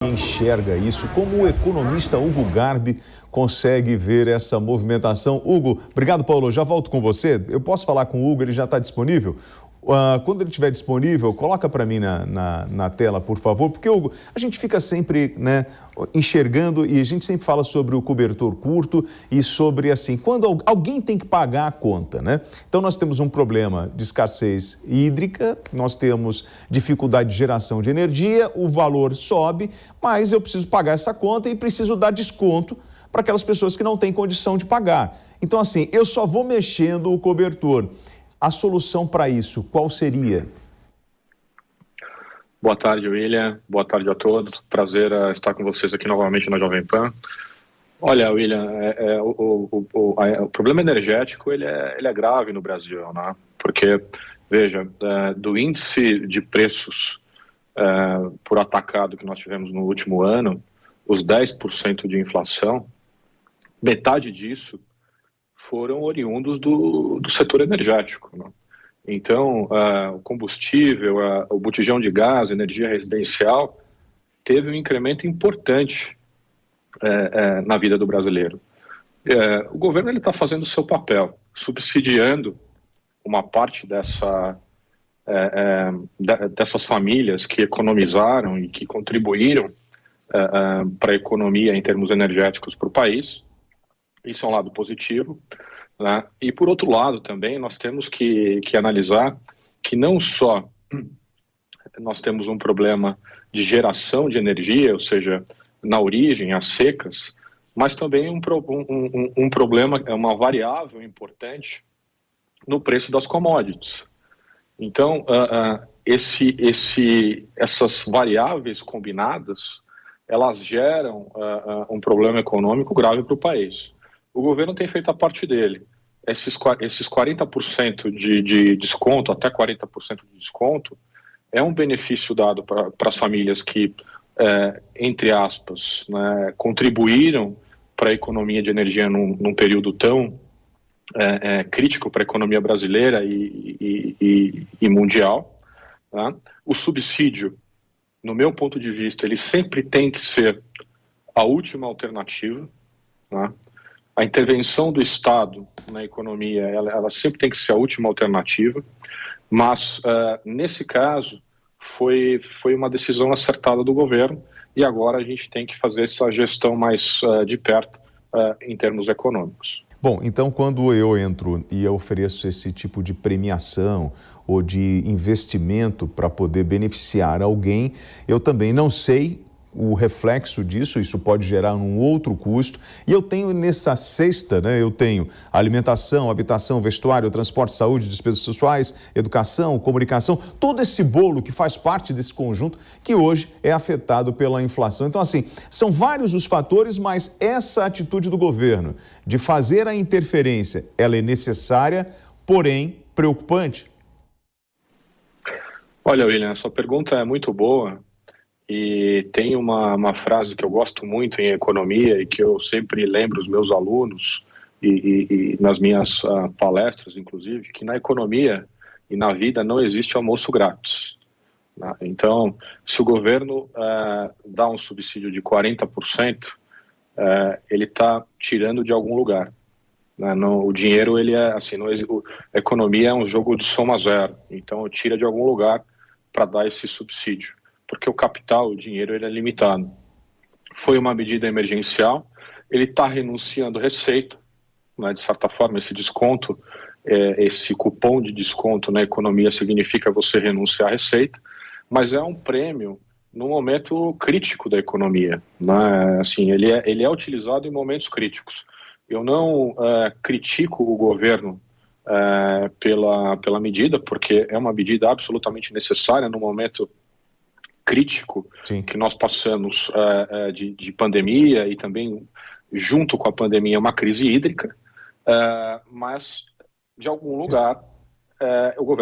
Enxerga isso? Como o economista Hugo Garbi consegue ver essa movimentação? Hugo, obrigado, Paulo. Já volto com você. Eu posso falar com o Hugo, ele já está disponível? Quando ele estiver disponível, coloca para mim na tela, por favor, porque, Hugo, a gente fica sempre, enxergando e a gente sempre fala sobre o cobertor curto e sobre, assim, quando alguém tem que pagar a conta, né? Então, nós temos um problema de escassez hídrica, nós temos dificuldade de geração de energia, o valor sobe, mas eu preciso pagar essa conta e preciso dar desconto para aquelas pessoas que não têm condição de pagar. Então, assim, eu só vou mexendo o cobertor. A solução para isso, qual seria? Boa tarde, William. Boa tarde a todos. Prazer estar com vocês aqui novamente na Jovem Pan. Olha, William, o problema energético ele é grave no Brasil, né? Porque, veja, do índice de preços por atacado que nós tivemos no último ano, os 10% de inflação, metade disso foram oriundos do setor energético, né? Então, o combustível, o botijão de gás, energia residencial, teve um incremento importante na vida do brasileiro. O governo está fazendo o seu papel, subsidiando uma parte dessas famílias que economizaram e que contribuíram para a economia em termos energéticos para o país. Isso é um lado positivo, né? E por outro lado também nós temos que analisar que não só nós temos um problema de geração de energia, ou seja, na origem, as secas, mas também um problema, uma variável importante no preço das commodities. Então, essas variáveis combinadas, elas geram um problema econômico grave para o país. O governo tem feito a parte dele. Esses 40% de desconto, até 40% de desconto, é um benefício dado para as famílias que, entre aspas, né, contribuíram para a economia de energia num período tão crítico para a economia brasileira e mundial. Tá? O subsídio, no meu ponto de vista, ele sempre tem que ser a última alternativa, né? A intervenção do Estado na economia, ela sempre tem que ser a última alternativa, mas nesse caso foi uma decisão acertada do governo e agora a gente tem que fazer essa gestão mais de perto em termos econômicos. Bom, então quando eu entro e eu ofereço esse tipo de premiação ou de investimento para poder beneficiar alguém, eu também não sei o reflexo disso, isso pode gerar um outro custo. E eu tenho nessa cesta, eu tenho alimentação, habitação, vestuário, transporte, saúde, despesas sociais, educação, comunicação, todo esse bolo que faz parte desse conjunto que hoje é afetado pela inflação. Então, assim, são vários os fatores, mas essa atitude do governo de fazer a interferência, ela é necessária, porém preocupante. Olha, William, a sua pergunta é muito boa. E tem uma frase que eu gosto muito em economia e que eu sempre lembro os meus alunos e nas minhas palestras, inclusive, que na economia e na vida não existe almoço grátis, né? Então, se o governo dá um subsídio de 40%, ele está tirando de algum lugar, né? O dinheiro, ele é assim, a economia é um jogo de soma zero, então tira de algum lugar para dar esse subsídio. Porque o capital, o dinheiro, ele é limitado. Foi uma medida emergencial, ele está renunciando receita, né? De certa forma, esse desconto, esse cupom de desconto na economia significa você renunciar à receita, mas é um prêmio no momento crítico da economia, né? Assim, ele é utilizado em momentos críticos. Eu não critico o governo pela medida, porque é uma medida absolutamente necessária no momento crítico. Sim. Que nós passamos de pandemia e também, junto com a pandemia, uma crise hídrica, mas, de algum lugar, o governo